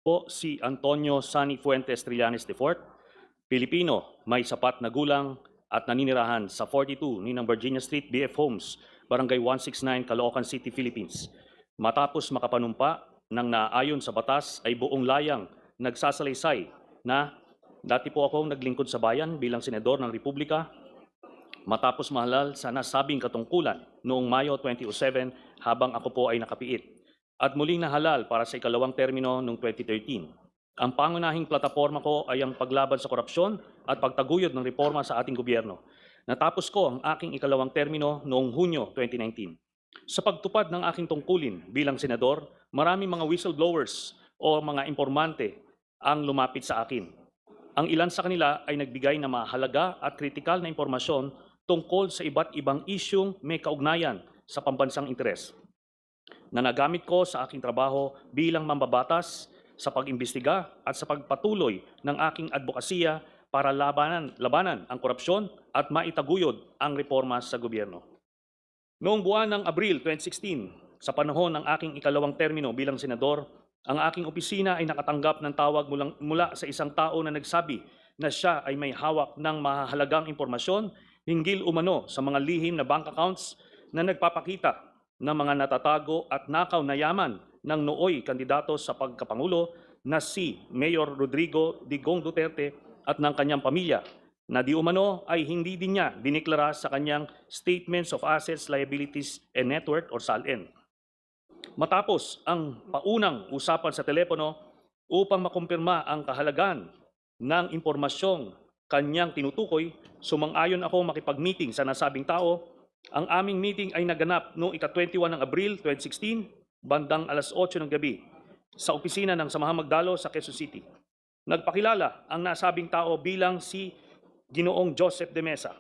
Po si Antonio Sani Fuentes Trillanes IV, Pilipino, may sapat na gulang at naninirahan sa 42 Ninang Virginia Street, BF Homes, Barangay 169, Caloocan City, Philippines. Matapos makapanumpa ng naayon sa batas ay buong layang nagsasalaysay na dati po akong naglingkod sa bayan bilang senador ng Republika matapos mahalal sa nasabing katungkulan noong Mayo 2007 habang ako po ay nakapiit at muling nahalal para sa ikalawang termino noong 2013. Ang pangunahing plataforma ko ay ang paglaban sa korupsyon at pagtaguyod ng reforma sa ating gobyerno. Natapos ko ang aking ikalawang termino noong Hunyo 2019. Sa pagtupad ng aking tungkulin bilang senador, maraming mga whistleblowers o mga informante ang lumapit sa akin. Ang ilan sa kanila ay nagbigay ng mahalaga at kritikal na impormasyon tungkol sa iba't ibang isyung may kaugnayan sa pambansang interes na nagamit ko sa aking trabaho bilang mambabatas sa pag-imbestiga at sa pagpatuloy ng aking advokasya para labanan ang korupsyon at maitaguyod ang reforma sa gobyerno. Noong buwan ng Abril 2016, sa panahon ng aking ikalawang termino bilang senador, ang aking opisina ay nakatanggap ng tawag mula sa isang tao na nagsabi na siya ay may hawak ng mahalagang impormasyon hinggil umano sa mga lihim na bank accounts na nagpapakita ng mga natatago at nakaw na yaman ng nooy kandidato sa pagkapangulo na si Mayor Rodrigo Digong Duterte at ng kanyang pamilya na di umano ay hindi din niya diniklara sa kanyang Statements of Assets, Liabilities, and Net Worth or SALN. Matapos ang paunang usapan sa telepono upang makumpirma ang kahalagan ng impormasyong kanyang tinutukoy, sumang-ayon ako makipag-meeting sa nasabing tao. Ang aming meeting ay naganap noong ika-21 ng Abril 2016, bandang alas 8 ng gabi, sa opisina ng Samahang Magdalo sa Quezon City. Nagpakilala ang nasabing tao bilang si Ginoong Joseph de Mesa.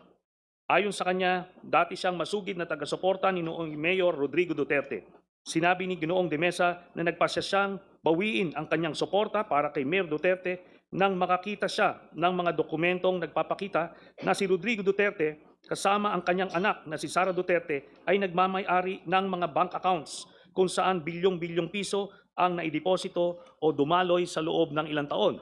Ayon sa kanya, dati siyang masugid na taga-suporta ni noong Mayor Rodrigo Duterte. Sinabi ni Ginoong de Mesa na nagpasya siyang bawiin ang kanyang suporta para kay Mayor Duterte nang makakita siya ng mga dokumentong nagpapakita na si Rodrigo Duterte kasama ang kanyang anak na si Sara Duterte ay nagmamay-ari ng mga bank accounts kung saan bilyong-bilyong piso ang naideposito o dumaloy sa loob ng ilang taon.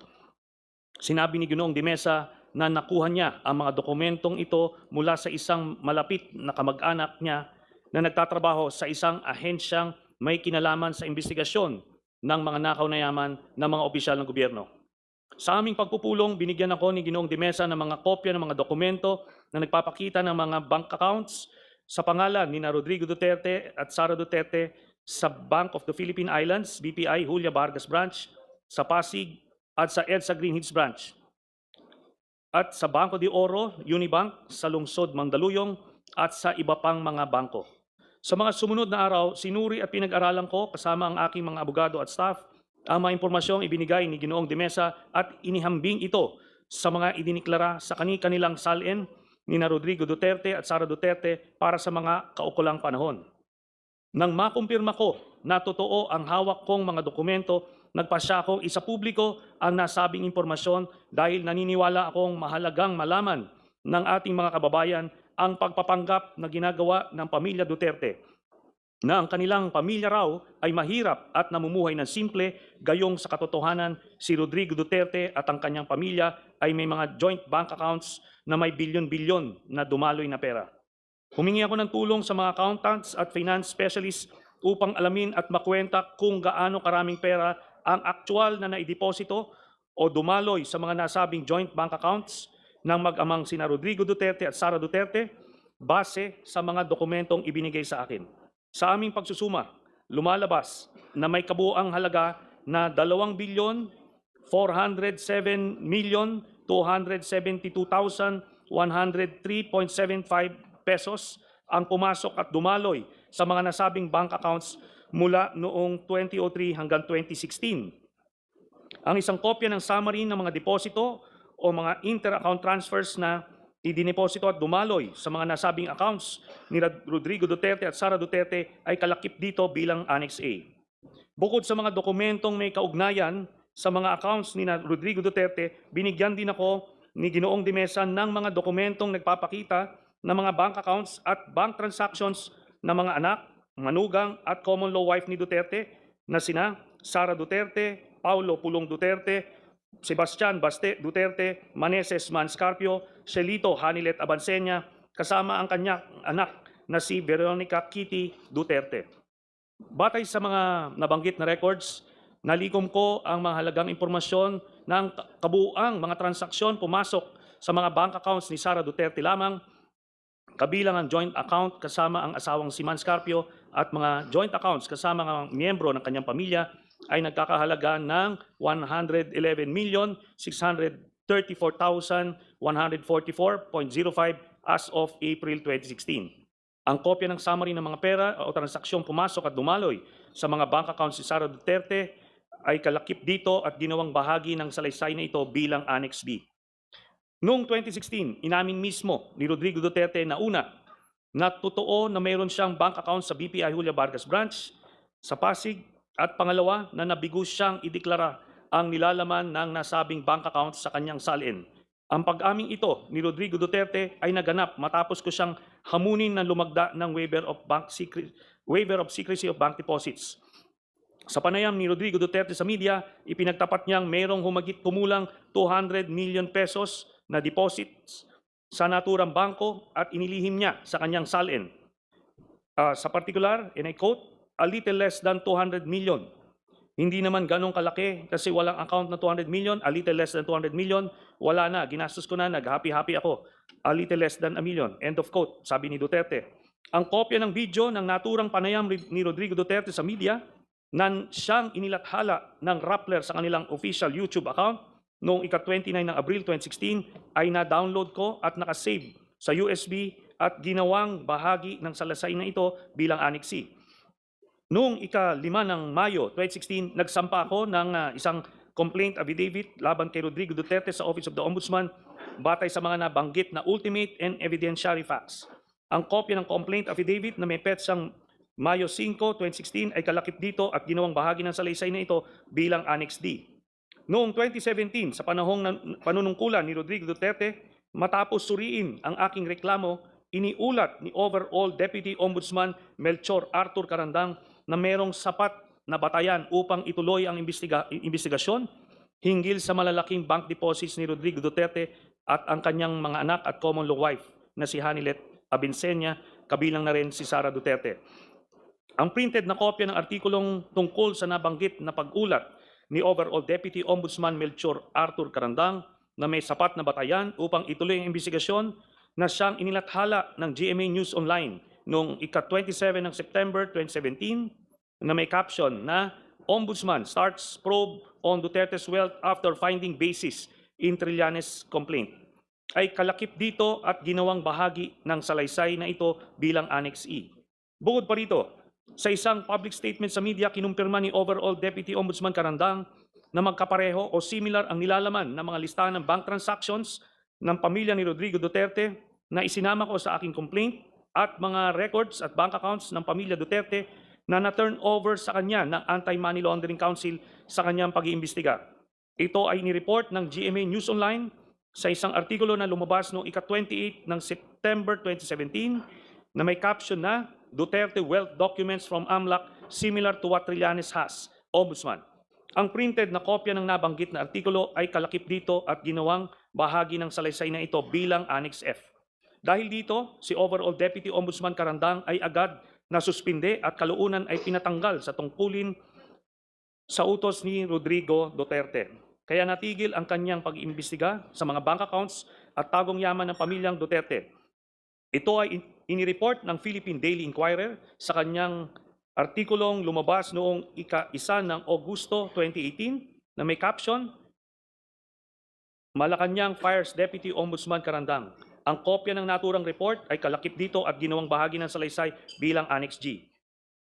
Sinabi ni Ginoong de Mesa na nakuha niya ang mga dokumentong ito mula sa isang malapit na kamag-anak niya na nagtatrabaho sa isang ahensyang may kinalaman sa investigasyon ng mga nakaw na yaman ng mga opisyal ng gobyerno. Sa aming pagpupulong, binigyan ako ni Ginoong de Mesa ng mga kopya ng mga dokumento na nagpapakita ng mga bank accounts sa pangalan ni Rodrigo Duterte at Sara Duterte sa Bank of the Philippine Islands, BPI, Julia Vargas Branch, sa Pasig at sa EDSA Green Hills Branch, at sa Banco de Oro, Unibank, sa Lungsod Mandaluyong at sa iba pang mga bangko. Sa mga sumunod na araw, sinuri at pinag-aralan ko kasama ang aking mga abogado at staff ang mga impormasyong ibinigay ni Ginoong de Mesa at inihambing ito sa mga idiniklara sa kanilang SALN ni Rodrigo Duterte at Sara Duterte para sa mga kaukulang panahon. Nang makumpirma ko na totoo ang hawak kong mga dokumento, nagpasya akong isapubliko ang nasabing impormasyon dahil naniniwala akong mahalagang malaman ng ating mga kababayan ang pagpapanggap na ginagawa ng pamilya Duterte na ang kanilang pamilya raw ay mahirap at namumuhay ng simple, gayong sa katotohanan si Rodrigo Duterte at ang kanyang pamilya ay may mga joint bank accounts na may bilyon-bilyon na dumaloy na pera. Humingi ako ng tulong sa mga accountants at finance specialists upang alamin at makwenta kung gaano karaming pera ang aktual na naideposito o dumaloy sa mga nasabing joint bank accounts ng mag-amang sina Rodrigo Duterte at Sara Duterte base sa mga dokumentong ibinigay sa akin. Sa aming pagsusuma, lumalabas na may kabuuang halaga na 2,207,272,103.75 pesos ang pumasok at dumaloy sa mga nasabing bank accounts mula noong 2003 hanggang 2016. Ang isang kopya ng summary ng mga deposito o mga inter-account transfers na idineposito at dumaloy sa mga nasabing accounts ni Rodrigo Duterte at Sara Duterte ay kalakip dito bilang Annex A. Bukod sa mga dokumentong may kaugnayan sa mga accounts ni Rodrigo Duterte, binigyan din ako ni Ginoong de Mesa ng mga dokumentong nagpapakita ng mga bank accounts at bank transactions ng mga anak, manugang at common law wife ni Duterte na sina Sara Duterte, Paulo Pulong Duterte, Sebastian Baste Duterte, Maneses Manscarpio, Shelito Hanilet Abansenya, kasama ang kanyang anak na si Veronica Kitty Duterte. Batay sa mga nabanggit na records, nalikom ko ang mga halagang impormasyon ng kabuuang mga transaksyon pumasok sa mga bank accounts ni Sara Duterte lamang, kabilang ang joint account kasama ang asawang si Manscarpio at mga joint accounts kasama ang miyembro ng kanyang pamilya ay nagkakahalaga ng 111,634,144.05 as of April 2016. Ang kopya ng summary ng mga pera o transaksyong pumasok at dumaloy sa mga bank accounts ni Sara Duterte ay kalakip dito at ginawang bahagi ng salaysay na ito bilang Annex B. Noong 2016, inamin mismo ni Rodrigo Duterte na una, na totoo na mayroon siyang bank account sa BPI Julia Vargas Branch sa Pasig, at pangalawa na nabigo siyang ideklara ang nilalaman ng nasabing bank account sa kanyang salin. Ang pag-aming ito ni Rodrigo Duterte ay naganap matapos ko siyang hamunin ng lumagda ng waiver of secrecy of bank deposits. Sa panayam ni Rodrigo Duterte sa media, ipinagtapat niyang mayroong kumulang 200 million pesos na deposits sa naturang bangko at inilihim niya sa kanyang salin. Sa particular, and I quote, a little less than 200 million. Hindi naman ganong kalaki kasi walang account na 200 million, a little less than 200 million, wala na, ginastos ko na, nag-happy-happy ako. A little less than a million. End of quote, sabi ni Duterte. Ang kopya ng video ng naturang panayam ni Rodrigo Duterte sa media na siyang inilathala ng Rappler sa kanilang official YouTube account noong ika-29 ng Abril 2016 ay na-download ko at nakasave sa USB at ginawang bahagi ng salasay na ito bilang Annex C. Noong ika-5 ng Mayo 2016, nagsampa ako ng isang complaint affidavit laban kay Rodrigo Duterte sa Office of the Ombudsman batay sa mga nabanggit na ultimate and evidentiary facts. Ang kopya ng complaint affidavit na may petsang Mayo 5, 2016 ay kalakip dito at ginawang bahagi ng salaysay na ito bilang Annex D. Noong 2017, sa panahong panunungkulan ni Rodrigo Duterte, matapos suriin ang aking reklamo, iniulat ni Overall Deputy Ombudsman Melchor Arthur Carandang na mayroong sapat na batayan upang ituloy ang investigasyon hinggil sa malalaking bank deposits ni Rodrigo Duterte at ang kanyang mga anak at common law wife na si Hanilet Abinsenya, kabilang na rin si Sara Duterte. Ang printed na kopya ng artikulong tungkol sa nabanggit na pag-ulat ni Overall Deputy Ombudsman Melchor Arthur Carandang na may sapat na batayan upang ituloy ang investigasyon na siyang inilathala ng GMA News Online noong ika-27 ng September 2017 na may caption na Ombudsman starts probe on Duterte's wealth after finding basis in Trillanes complaint ay kalakip dito at ginawang bahagi ng salaysay na ito bilang Annex E. Bukod pa rito, sa isang public statement sa media, kinumpirma ni Overall Deputy Ombudsman Carandang na magkapareho o similar ang nilalaman ng mga listahan ng bank transactions ng pamilya ni Rodrigo Duterte na isinama ko sa aking complaint at mga records at bank accounts ng pamilya Duterte na na-turn over sa kanya ng Anti-Money Laundering Council sa kanyang pag-iimbestiga. Ito ay nireport ng GMA News Online sa isang artikulo na lumabas noong ika-28 ng September 2017 na may caption na Duterte Wealth Documents from AMLAC similar to what Trillanes has, Ombudsman. Ang printed na kopya ng nabanggit na artikulo ay kalakip dito at ginawang bahagi ng salaysay na ito bilang Annex F. Dahil dito, si Overall Deputy Ombudsman Carandang ay agad na suspinde at kalaunan ay pinatanggal sa tungkulin sa utos ni Rodrigo Duterte. Kaya natigil ang kanyang pag-iimbestiga sa mga bank accounts at tagong yaman ng pamilyang Duterte. Ito ay inireport ng Philippine Daily Inquirer sa kanyang artikulong lumabas noong ika-1 ng Agosto 2018 na may caption, Malacanang fires Deputy Ombudsman Carandang. Ang kopya ng naturang report ay kalakip dito at ginawang bahagi ng salaysay bilang Annex G.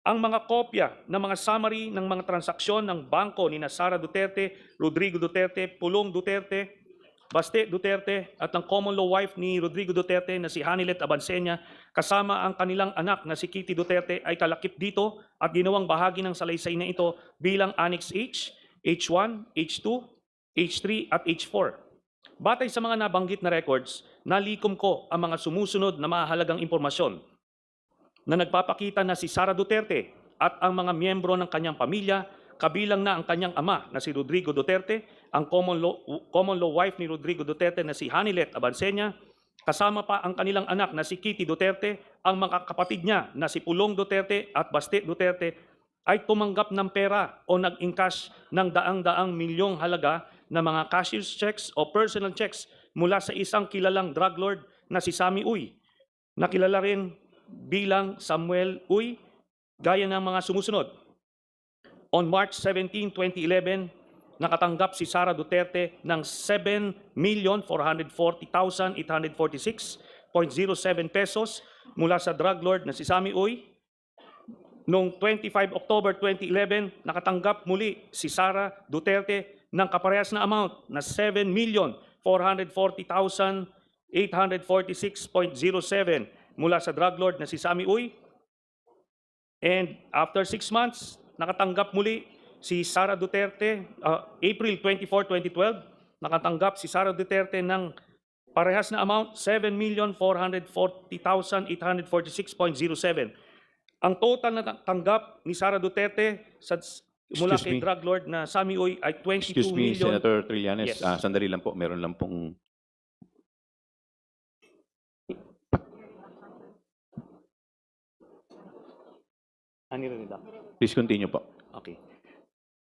Ang mga kopya ng mga summary ng mga transaksyon ng bangko ni Sara Duterte, Rodrigo Duterte, Pulong Duterte, Baste Duterte at ang common law wife ni Rodrigo Duterte na si Hanilet Abansenya kasama ang kanilang anak na si Kitty Duterte ay kalakip dito at ginawang bahagi ng salaysay na ito bilang Annex H, H1, H2, H3 at H4. Batay sa mga nabanggit na records, nalikom ko ang mga sumusunod na mahalagang impormasyon na nagpapakita na si Sara Duterte at ang mga miyembro ng kanyang pamilya kabilang na ang kanyang ama na si Rodrigo Duterte, ang common law wife ni Rodrigo Duterte na si Hanilet Abansenya, kasama pa ang kanilang anak na si Kitty Duterte, ang mga kapatid niya na si Pulong Duterte at Baste Duterte ay tumanggap ng pera o nag-encash ng daang-daang milyong halaga na mga cashier's checks o personal checks mula sa isang kilalang drug lord na si Sammy Uy, na kilala rin bilang Samuel Uy, gaya ng mga sumusunod. On March 17, 2011, nakatanggap si Sara Duterte ng 7,440,846.07 pesos mula sa drug lord na si Sammy Uy. Noong 25 October 2011, nakatanggap muli si Sara Duterte ng kaparehas na amount na 7,440,846.07 mula sa drug lord na si Sammy Uy. And after 6 months, nakatanggap muli si Sara Duterte, April 24, 2012, nakatanggap si Sara Duterte ng parehas na amount, 7,440,846.07. Ang total na tanggap ni Sara Duterte mula kay drug lord na Sammy Uy ay 22 Excuse me, million. Senator Trillanes. Yes. Sandali lang po. Meron lang pong... Please continue po. Okay.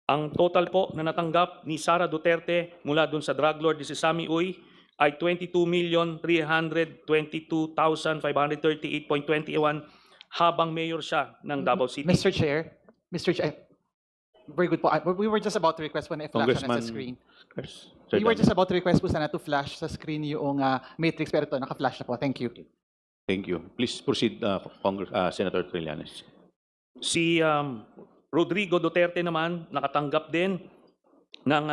Ang total po na natanggap ni Sara Duterte mula dun sa drug lord ni si Sammy Uy ay 22,322,538.21 habang mayor siya ng Davao City. Mr. Chair, very good po. We were just about to request po na i-flash na sa screen. We were just about to request po sana to flash sa screen yung matrix, pero ito, naka-flash na po. Thank you. Thank you. Please proceed, Senator Trillanes. Si Rodrigo Duterte naman nakatanggap din ng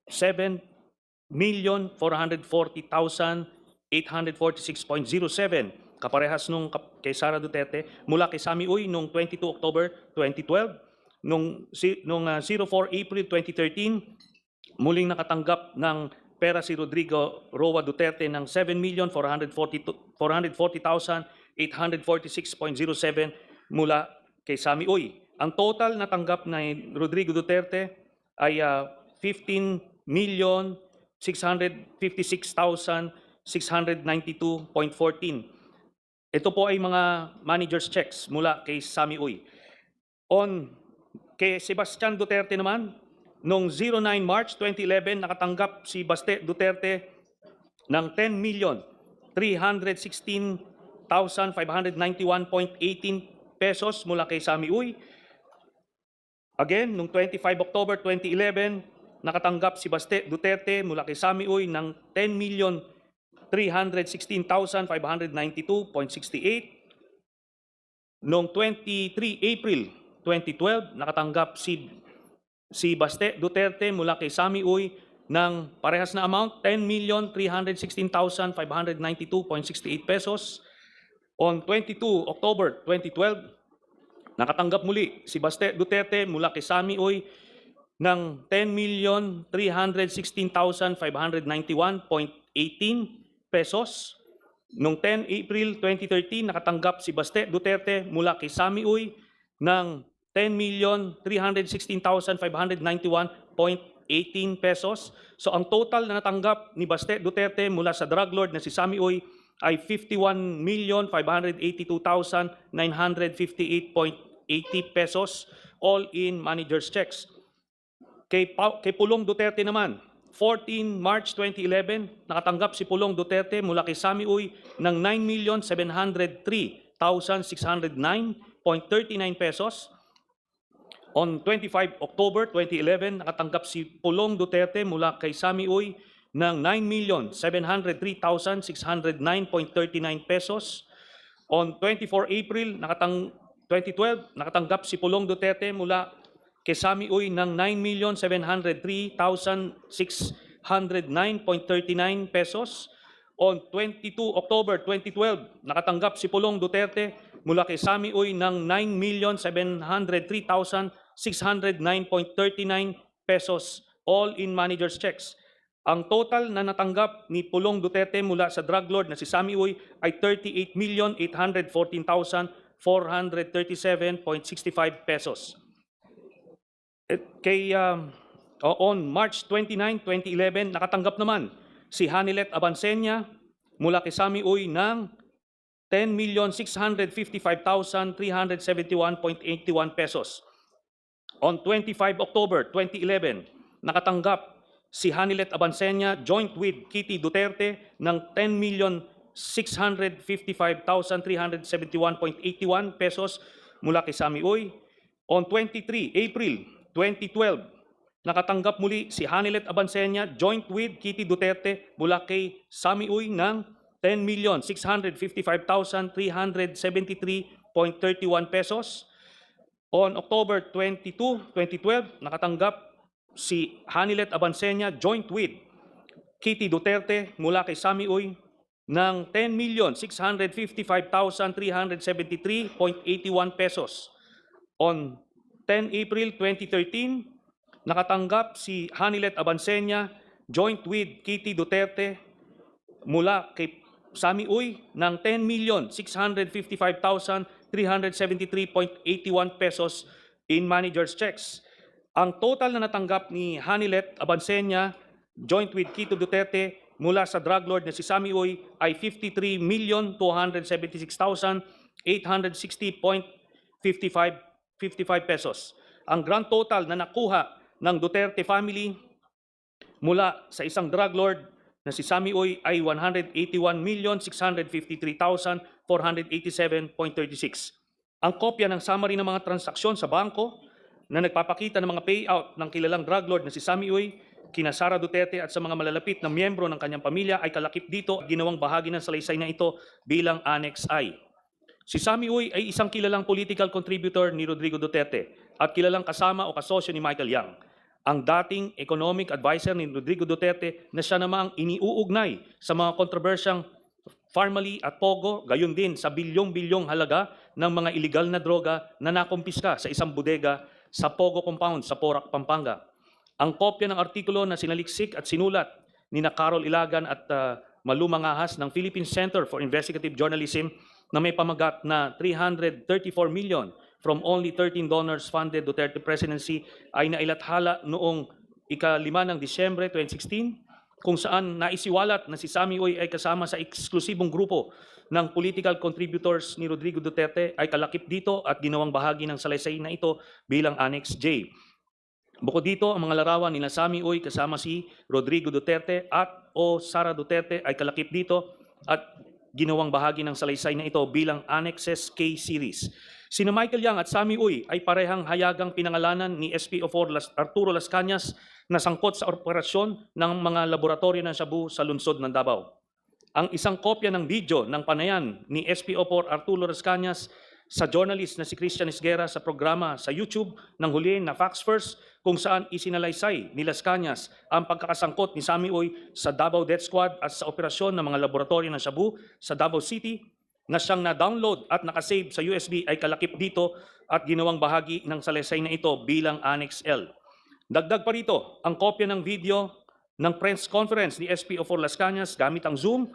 7,440,846.07 kaparehas nung kay Sara Duterte mula kay Sammy Uy noong 22 October 2012. Noong 04 April 2013, muling nakatanggap ng pera si Rodrigo Roa Duterte ng 7,440,846.07 mula kay Sammy Uy. Ang total na tanggap ni Rodrigo Duterte ay 15,656,692.14. Ito po ay mga manager's checks mula kay Sammy Uy. Kay Sebastian Duterte naman, noong 09 March 2011, nakatanggap si Baste Duterte ng 10,316,591.18 pesos mula kay Sammy Uy. Again, noong 25 October 2011, nakatanggap si Baste Duterte mula kay Sammy Uy ng 10,316,592.68. Noong 23 April 2012, nakatanggap si Baste Duterte mula kay Sammy Uy ng parehas na amount, 10,316,592.68 pesos. On 22 October 2012, nakatanggap muli si Baste Duterte mula kay Sammy Uy ng 10,316,591.18 pesos. Noong 10 April 2013, nakatanggap si Baste Duterte mula kay Sammy Uy ng 10,316,591.18 pesos. So ang total na natanggap ni Baste Duterte mula sa drug lord na si Sammy Uy ay 51,582,958.80 pesos, all in manager's checks. Kay Pulong Duterte naman, 14 March 2011, nakatanggap si Pulong Duterte mula kay Sammy Uy ng 9,703,609.39 pesos. On 25 October 2011, nakatanggap si Pulong Duterte mula kay Sammy Uy ng 9,703,609.39 pesos. On 24 April 2012, nakatanggap si Pulong Duterte mula kay Sammy Uy ng 9,703,609.39 pesos. On 22 October 2012, nakatanggap si Pulong Duterte mula kay Sammy Uy ng 9,703,609.39 pesos, all in manager's checks. Ang total na natanggap ni Pulong Duterte mula sa drug lord na si Sammy Uy ay 38,814,437.65 pesos. On March 29, 2011, nakatanggap naman si Hanilet Abansenya mula kay Sami Uy ng 10,655,371.81 pesos. On 25 October 2011, nakatanggap si Hanilet Abansenya joint with Kitty Duterte ng 10,655,371.81 pesos mula kay Sami Uy. On 23 April 2012, nakatanggap muli si Hanilet Abansenya joint with Kitty Duterte mula kay Sami Uy ng 10,655,373.31 pesos. On October 22, 2012, nakatanggap si Hanilet Abansenya joint with Kitty Duterte mula kay Sami Uy ng 10,655,373.81 pesos. On 10 April 2013, nakatanggap si Hanilet Abansenya joint with Kitty Duterte mula kay Sami Uy ng 10,655,373.81 pesos in manager's checks. Ang total na natanggap ni Hanilet Abansenya joint with Kitty Duterte mula sa drug lord na si Sami Uy ay 53,276,860.55 pesos. Ang grand total na nakuha ng Duterte family mula sa isang drug lord na si Sami Uy ay 181,653,487.36. Ang kopya ng summary ng mga transaksyon sa bangko na nagpapakita ng mga payout ng kilalang drug lord na si Sami Uy, kina Sara Duterte at sa mga malalapit na miyembro ng kanyang pamilya ay kalakip dito at ginawang bahagi ng salaysay na ito bilang Annex I. Si Sami Uy ay isang kilalang political contributor ni Rodrigo Duterte at kilalang kasama o kasosyo ni Michael Yang, ang dating economic advisor ni Rodrigo Duterte na siya namang iniuugnay sa mga kontrobersyang Farmally at Pogo, gayon din sa bilyong-bilyong halaga ng mga iligal na droga na nakumpiska sa isang bodega sa Pogo Compound sa Porac, Pampanga. Ang kopya ng artikulo na sinaliksik at sinulat ni na Carol Ilagan at Malu Mangahas ng Philippine Center for Investigative Journalism na may pamagat na 334 million from only 13 donors funded Duterte presidency ay nailathala noong ika-5 ng Disyembre 2016 kung saan naisiwalat na si Sami Uy ay kasama sa eksklusibong grupo ng political contributors ni Rodrigo Duterte ay kalakip dito at ginawang bahagi ng salaysay na ito bilang Annex J. Bukod dito, ang mga larawan ni Sami Uy kasama si Rodrigo Duterte at o Sara Duterte ay kalakip dito at ginawang bahagi ng salaysay na ito bilang Annexes K series. Sina Michael Yang at Sami Uy ay parehang hayagang pinangalanan ni SPO4 Arturo Las Cañas na sangkot sa operasyon ng mga laboratorio ng Shabu sa lungsod ng Davao. Ang isang kopya ng video ng panayan ni SPO4 Arturo Las Cañas sa journalist na si Christian Esguerra sa programa sa YouTube ng huli na Facts First kung saan isinalaysay ni Las Cañas ang pagkakasangkot ni Sami Uy sa Davao Death Squad at sa operasyon ng mga laboratorio ng Shabu sa Davao City na siyang na-download at nakasave sa USB ay kalakip dito at ginawang bahagi ng salaysay na ito bilang Annex L. Dagdag pa rito, ang kopya ng video ng press conference ni SPO4 Las Cañas gamit ang Zoom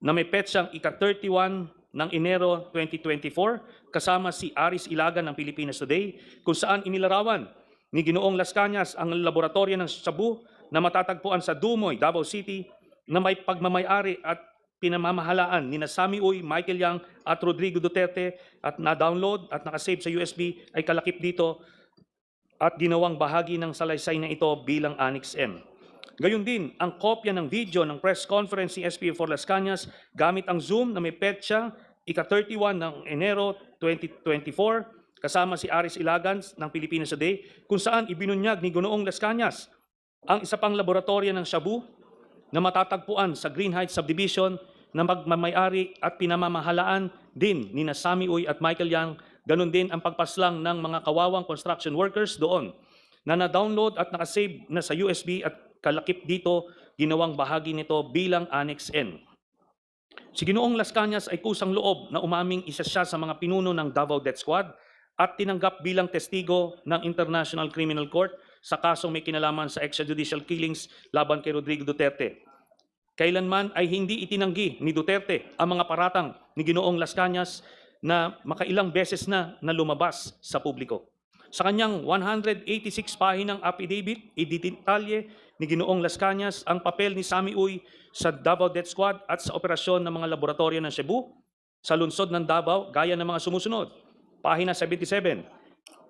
na may petsang ika-31 ng Enero 2024 kasama si Aris Ilagan ng Pilipinas Today kung saan inilarawan ni Ginoong Las Cañas ang laboratorio ng Shabu na matatagpuan sa Dumoy, Davao City na may pagmamayari at pinamamahalaan ni Sami Uy, Michael Yang at Rodrigo Duterte at na-download at nakasave sa USB ay kalakip dito at ginawang bahagi ng salaysay na ito bilang Annex M. Gayon din, ang kopya ng video ng press conference ni SPO4 Las Cañas gamit ang Zoom na may petsa ika-31 ng Enero 2024 kasama si Aris Ilagan ng Pilipinas Today kung saan ibinunyag ni Ginoong Las Cañas ang isa pang laboratorio ng Shabu na matatagpuan sa Green Heights Subdivision na magmamayari at pinamamahalaan din ni Sami Uy at Michael Yang, ganun din ang pagpaslang ng mga kawawang construction workers doon na na-download at nakasave na sa USB at kalakip dito, ginawang bahagi nito bilang Annex N. Si Ginoong Las Cañas ay kusang loob na umaming isa siya sa mga pinuno ng Davao Death Squad at tinanggap bilang testigo ng International Criminal Court sa kasong may kinalaman sa extrajudicial killings laban kay Rodrigo Duterte. Kailanman ay hindi itinanggi ni Duterte ang mga paratang ni Ginoong Las Cañas na makailang beses na lumabas sa publiko. Sa kanyang 186 pahinang affidavit, ididetalye ni Ginoong Las Cañas ang papel ni Sammy Uy sa Davao Death Squad at sa operasyon ng mga laboratorio ng Cebu sa lungsod ng Davao gaya ng mga sumusunod. Pahina 77.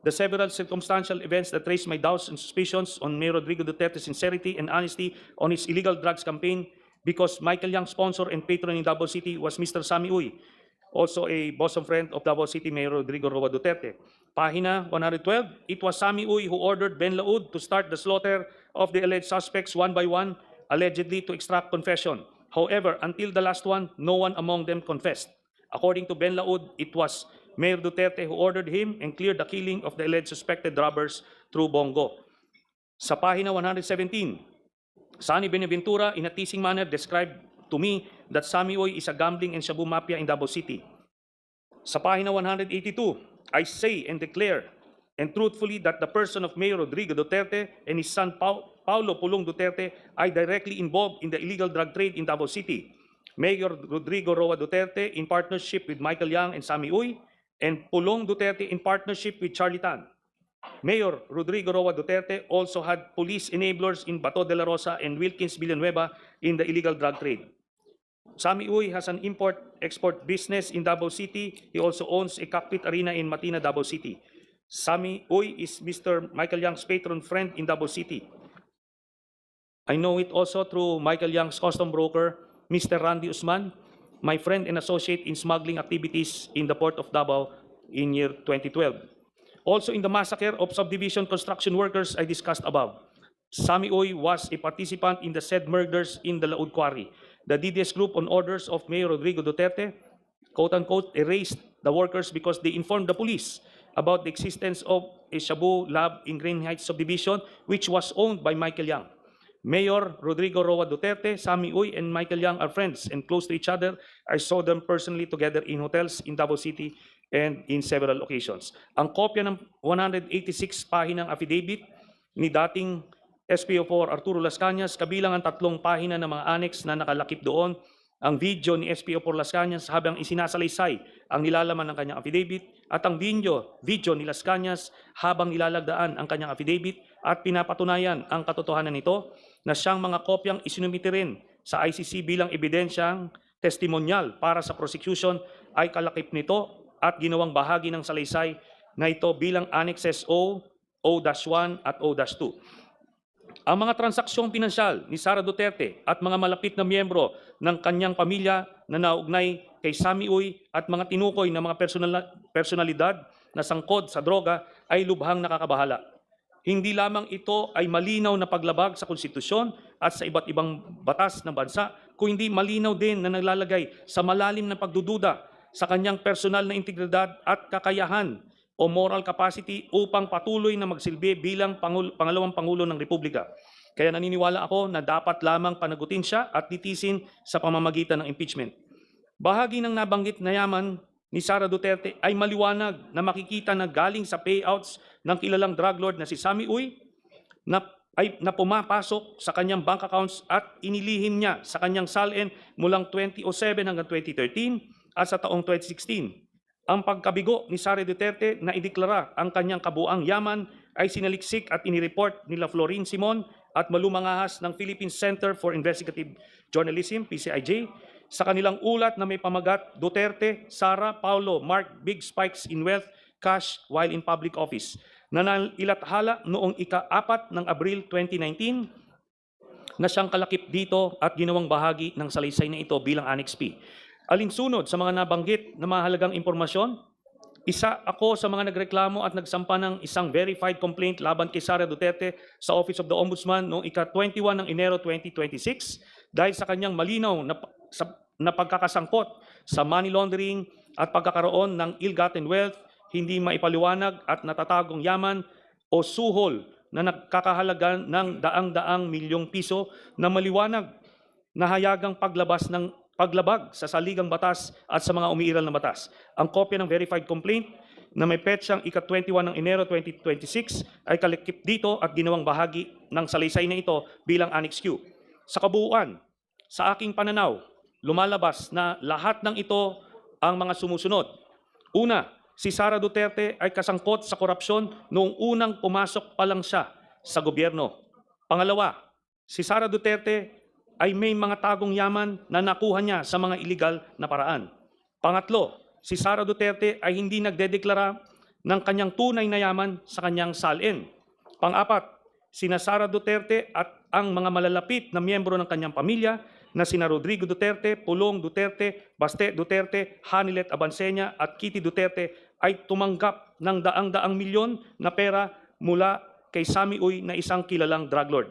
The several circumstantial events that raised my doubts and suspicions on Mayor Rodrigo Duterte's sincerity and honesty on his illegal drugs campaign because Michael Yang, sponsor and patron in Davao City, was Mr. Sammy Uy, also a bosom friend of Davao City Mayor Rodrigo Roa Duterte. Pahina 112, it was Sammy Uy who ordered Ben Laud to start the slaughter of the alleged suspects one by one, allegedly to extract confession. However, until the last one, no one among them confessed. According to Ben Laud, it was Mayor Duterte who ordered him and cleared the killing of the alleged suspected robbers through Bongo. Sa pahina 117, Sonny Benaventura in a teasing manner described to me that Sammy Uy is a gambling and shabu mafia in Davao City. Sa pahina 182, I say and declare and truthfully that the person of Mayor Rodrigo Duterte and his son Paulo Pulong Duterte are directly involved in the illegal drug trade in Davao City. Mayor Rodrigo Roa Duterte in partnership with Michael Yang and Sammy Uy, and Pulong Duterte in partnership with Charlie Tan. Mayor Rodrigo Roa Duterte also had police enablers in Bato de la Rosa and Wilkins Villanueva in the illegal drug trade. Sammy Uy has an import-export business in Davao City. He also owns a cockpit arena in Matina, Davao City. Sammy Uy is Mr. Michael Yang's patron friend in Davao City. I know it also through Michael Yang's custom broker, Mr. Randy Usman, my friend and associate in smuggling activities in the port of Davao in year 2012. Also in the massacre of subdivision construction workers I discussed above, Sammy Uy was a participant in the said murders in the Laud Quarry. The DDS group on orders of Mayor Rodrigo Duterte, quote-unquote, erased the workers because they informed the police about the existence of a shabu lab in Green Heights subdivision which was owned by Michael Yang. Mayor Rodrigo Roa Duterte, Sammy Uy, and Michael Yang are friends and close to each other. I saw them personally together in hotels in Davao City and in several occasions. Ang kopya ng 186 pahinang affidavit ni dating SPO4 Arturo Las Cañas, kabilang ang 3 pahina ng mga annex na nakalakip doon, ang video ni SPO4 Las Cañas habang isinasalaysay ang nilalaman ng kanyang affidavit at ang video ni Las Cañas habang nilalagdaan ang kanyang affidavit at pinapatunayan ang katotohanan nito na siyang mga kopyang isinumite rin sa ICC bilang ebidensyang testimonyal para sa prosecution ay kalakip nito at ginawang bahagi ng salaysay na ito bilang Annexes O, O-1 at O-2. Ang mga transaksyong pinansyal ni Sara Duterte at mga malapit na miyembro ng kanyang pamilya na naugnay kay Sammy Uy at mga tinukoy na mga personalidad na sangkot sa droga ay lubhang nakakabahala. Hindi lamang ito ay malinaw na paglabag sa konstitusyon at sa iba't ibang batas ng bansa, kundi malinaw din na naglalagay sa malalim na pagdududa sa kanyang personal na integridad at kakayahan o moral capacity upang patuloy na magsilbi bilang pangalawang Pangulo ng Republika. Kaya naniniwala ako na dapat lamang panagutin siya at litisin sa pamamagitan ng impeachment. Bahagi ng nabanggit na yaman ni Sara Duterte ay maliwanag na makikita na galing sa payouts ng kilalang drug lord na si Sammy Uy na pumapasok sa kanyang bank accounts at inilihim niya sa kanyang salin mulang 2007 hanggang 2013 at sa taong 2016. Ang pagkabigo ni Sara Duterte na ideklara ang kanyang kabuang yaman ay sinaliksik at inireport nila Florin Simon at Malumangahas ng Philippine Center for Investigative Journalism, PCIJ, sa kanilang ulat na may pamagat, Duterte, Sara, Paulo, Mark Big Spikes in Wealth, Cash while in public office, na nailathala noong ika-4 ng Abril 2019 na siyang kalakip dito at ginawang bahagi ng salaysay na ito bilang Annex P. Alinsunod sa mga nabanggit na mahalagang impormasyon, isa ako sa mga nagreklamo at nagsampa ng isang verified complaint laban kay Sara Duterte sa Office of the Ombudsman noong ika-21 ng Enero 2026 dahil sa kanyang malinaw na pagkakasangkot sa money laundering at pagkakaroon ng ill-gotten wealth, hindi maipaliwanag at natatagong yaman o suhol na nagkakahalaga ng daang-daang milyong piso na maliwanag na hayagang paglabag sa saligang batas at sa mga umiiral na batas. Ang kopya ng verified complaint na may petsang ika-21 ng Enero 2026 ay kalakip dito at ginawang bahagi ng salaysay na ito bilang Annex Q. Sa kabuuan, sa aking pananaw, lumalabas na lahat ng ito ang mga sumusunod. Una, si Sara Duterte ay kasangkot sa korupsyon noong unang pumasok pa lang siya sa gobyerno. Pangalawa, si Sara Duterte ay may mga tagong yaman na nakuha niya sa mga iligal na paraan. Pangatlo, si Sara Duterte ay hindi nagdedeklara ng kanyang tunay na yaman sa kanyang salin. Pang-apat, sina Sara Duterte at ang mga malalapit na miyembro ng kanyang pamilya na sina Rodrigo Duterte, Pulong Duterte, Baste Duterte, Hanilet Abansenya at Kitty Duterte ay tumanggap ng daang-daang milyon na pera mula kay Sammy Uy na isang kilalang drug lord.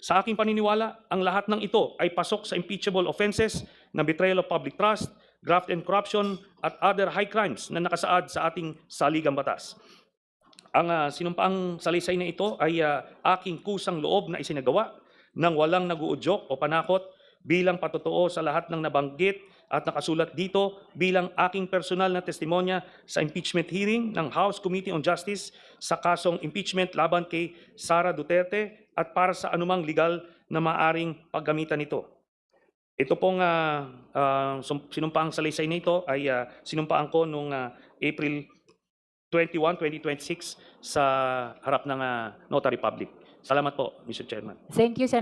Sa aking paniniwala, ang lahat ng ito ay pasok sa impeachable offenses na betrayal of public trust, graft and corruption at other high crimes na nakasaad sa ating saligang batas. Ang sinumpaang salaysay na ito ay aking kusang loob na isinagawa ng walang naguudyok o panakot bilang patotoo sa lahat ng nabanggit at nakasulat dito bilang aking personal na testimonya sa impeachment hearing ng House Committee on Justice sa kasong impeachment laban kay Sara Duterte at para sa anumang legal na maaring paggamitan nito. Ito pong sinumpaang salaysay na ito ay sinumpaan ko noong April 21, 2026 sa harap ng Notary Public. Salamat po, Mr. Chairman. Thank you,